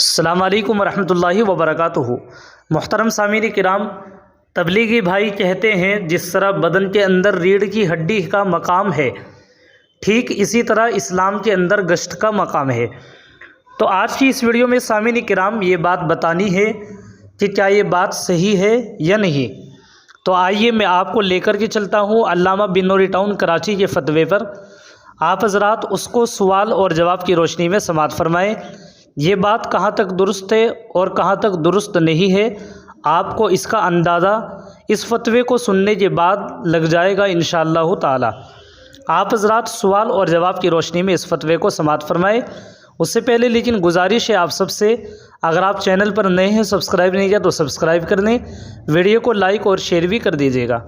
السلام علیکم ورحمۃ اللہ وبرکاتہ۔ محترم سامعین کرام، تبلیغی بھائی کہتے ہیں جس طرح بدن کے اندر ریڑھ کی ہڈی کا مقام ہے، ٹھیک اسی طرح اسلام کے اندر گشت کا مقام ہے۔ تو آج کی اس ویڈیو میں سامعین کرام یہ بات بتانی ہے کہ کیا یہ بات صحیح ہے یا نہیں۔ تو آئیے میں آپ کو لے کر کے چلتا ہوں علامہ بن نوری ٹاؤن کراچی کے فتوے پر۔ آپ حضرات اس کو سوال اور جواب کی روشنی میں سماعت فرمائیں۔ یہ بات کہاں تک درست ہے اور کہاں تک درست نہیں ہے، آپ کو اس کا اندازہ اس فتوے کو سننے کے بعد لگ جائے گا انشاءاللہ تعالی۔ آپ حضرات سوال اور جواب کی روشنی میں اس فتوے کو سماعت فرمائیں۔ اس سے پہلے لیکن گزارش ہے آپ سب سے، اگر آپ چینل پر نئے ہیں، سبسکرائب نہیں کیا تو سبسکرائب کر دیں، ویڈیو کو لائک اور شیئر بھی کر دیجیے گا۔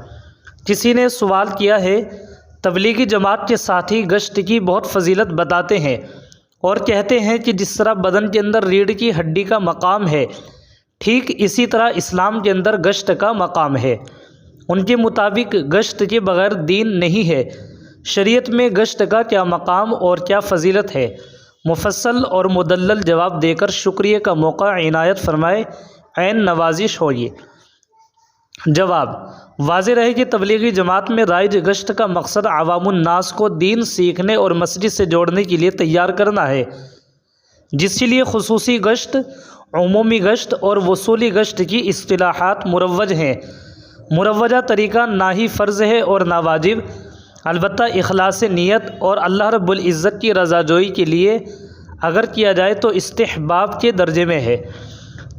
کسی نے سوال کیا ہے، تبلیغی جماعت کے ساتھی گشت کی بہت فضیلت بتاتے ہیں اور کہتے ہیں کہ جس طرح بدن کے اندر ریڑھ کی ہڈی کا مقام ہے، ٹھیک اسی طرح اسلام کے اندر گشت کا مقام ہے۔ ان کے مطابق گشت کے بغیر دین نہیں ہے۔ شریعت میں گشت کا کیا مقام اور کیا فضیلت ہے؟ مفصل اور مدلل جواب دے کر شکریہ کا موقع عنایت فرمائے، عین نوازش ہوگی۔ جواب: واضح رہے کہ تبلیغی جماعت میں رائج گشت کا مقصد عوام الناس کو دین سیکھنے اور مسجد سے جوڑنے کے لیے تیار کرنا ہے، جس کے لیے خصوصی گشت، عمومی گشت اور وصولی گشت کی اصطلاحات مروج ہیں۔ مروجہ طریقہ نہ ہی فرض ہے اور نہ واجب، البتہ اخلاص نیت اور اللہ رب العزت کی رضا جوئی کے لیے اگر کیا جائے تو استحباب کے درجے میں ہے،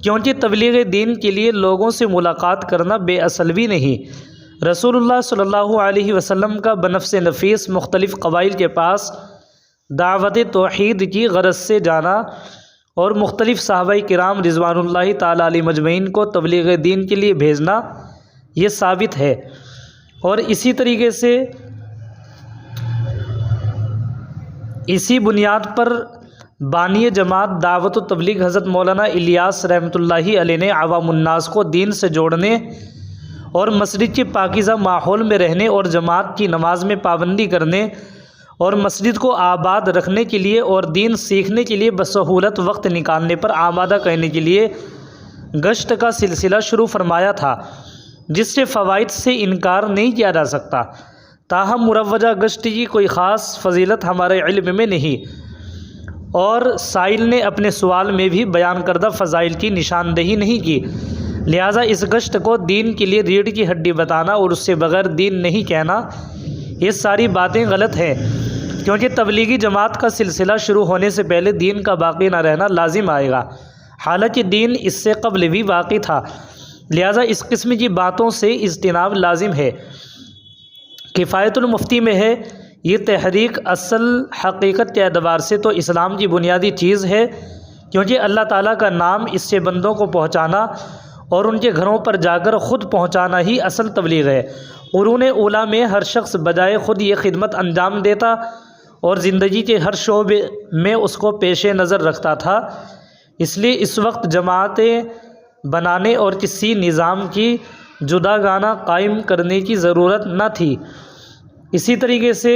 کیونکہ تبلیغ دین کے لیے لوگوں سے ملاقات کرنا بے اصل بھی نہیں۔ رسول اللہ صلی اللہ علیہ وسلم کا بنفس نفیس مختلف قبائل کے پاس دعوت توحید کی غرض سے جانا اور مختلف صحابہ کرام رضوان اللہ تعالی علیہ مجمعین کو تبلیغ دین کے لیے بھیجنا یہ ثابت ہے۔ اور اسی طریقے سے اسی بنیاد پر بانی جماعت دعوت و تبلیغ حضرت مولانا الیاس رحمۃ اللہ علیہ نے عوام الناس کو دین سے جوڑنے اور مسجد کے پاکیزہ ماحول میں رہنے اور جماعت کی نماز میں پابندی کرنے اور مسجد کو آباد رکھنے کے لیے اور دین سیکھنے کے لیے بسہولت وقت نکالنے پر آمادہ کرنے کے لیے گشت کا سلسلہ شروع فرمایا تھا، جس سے فوائد سے انکار نہیں کیا جا سکتا۔ تاہم مروجہ گشت کی کوئی خاص فضیلت ہمارے علم میں نہیں، اور سائل نے اپنے سوال میں بھی بیان کردہ فضائل کی نشاندہی نہیں کی، لہٰذا اس گشت کو دین کے لیے ریڑھ کی ہڈی بتانا اور اس سے بغیر دین نہیں کہنا، یہ ساری باتیں غلط ہیں، کیونکہ تبلیغی جماعت کا سلسلہ شروع ہونے سے پہلے دین کا باقی نہ رہنا لازم آئے گا، حالانکہ دین اس سے قبل بھی باقی تھا، لہٰذا اس قسم کی باتوں سے اجتناب لازم ہے۔ کفایت المفتی میں ہے، یہ تحریک اصل حقیقت کے اعتبار سے تو اسلام کی بنیادی چیز ہے، کیونکہ اللہ تعالیٰ کا نام اس سے بندوں کو پہنچانا اور ان کے گھروں پر جا کر خود پہنچانا ہی اصل تبلیغ ہے۔ قرون اولیٰ میں ہر شخص بجائے خود یہ خدمت انجام دیتا اور زندگی کے ہر شعبے میں اس کو پیش نظر رکھتا تھا، اس لیے اس وقت جماعتیں بنانے اور کسی نظام کی جداگانہ قائم کرنے کی ضرورت نہ تھی۔ اسی طریقے سے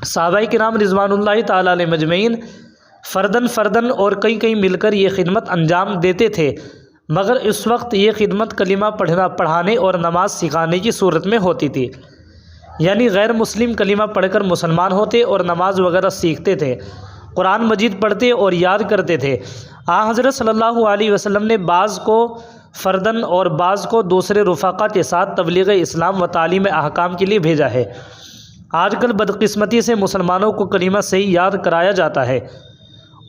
صحابہ کرام رضوان اللہ تعالی علیہ مجمعین فرداً اور کئی مل کر یہ خدمت انجام دیتے تھے، مگر اس وقت یہ خدمت کلمہ پڑھانے اور نماز سکھانے کی صورت میں ہوتی تھی، یعنی غیر مسلم کلمہ پڑھ کر مسلمان ہوتے اور نماز وغیرہ سیکھتے تھے، قرآن مجید پڑھتے اور یاد کرتے تھے۔ حضرت صلی اللہ علیہ وسلم نے بعض کو فرداً اور بعض کو دوسرے رفقا کے ساتھ تبلیغ اسلام و تعلیم احکام کے لیے بھیجا ہے۔ آج کل بدقسمتی سے مسلمانوں کو کلمہ صحیح یاد کرایا جاتا ہے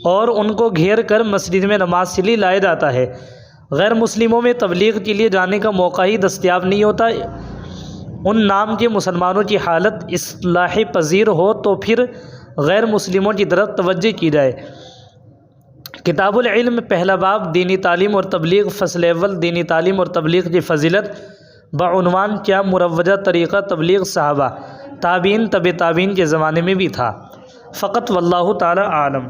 اور ان کو گھیر کر مسجد میں نماز کے لیے لایا جاتا ہے۔ غیر مسلموں میں تبلیغ کے لیے جانے کا موقع ہی دستیاب نہیں ہوتا۔ ان نام کے مسلمانوں کی حالت اصلاح پذیر ہو تو پھر غیر مسلموں کی طرف توجہ کی جائے۔ کتاب العلم پہلا باب دینی تعلیم اور تبلیغ، فصل اول دینی تعلیم اور تبلیغ کی فضیلت، بعنوان کیا مروجہ طریقہ تبلیغ صحابہ، تابعین، تابعین کے زمانے میں بھی تھا، فقط واللہ تعالی عالم۔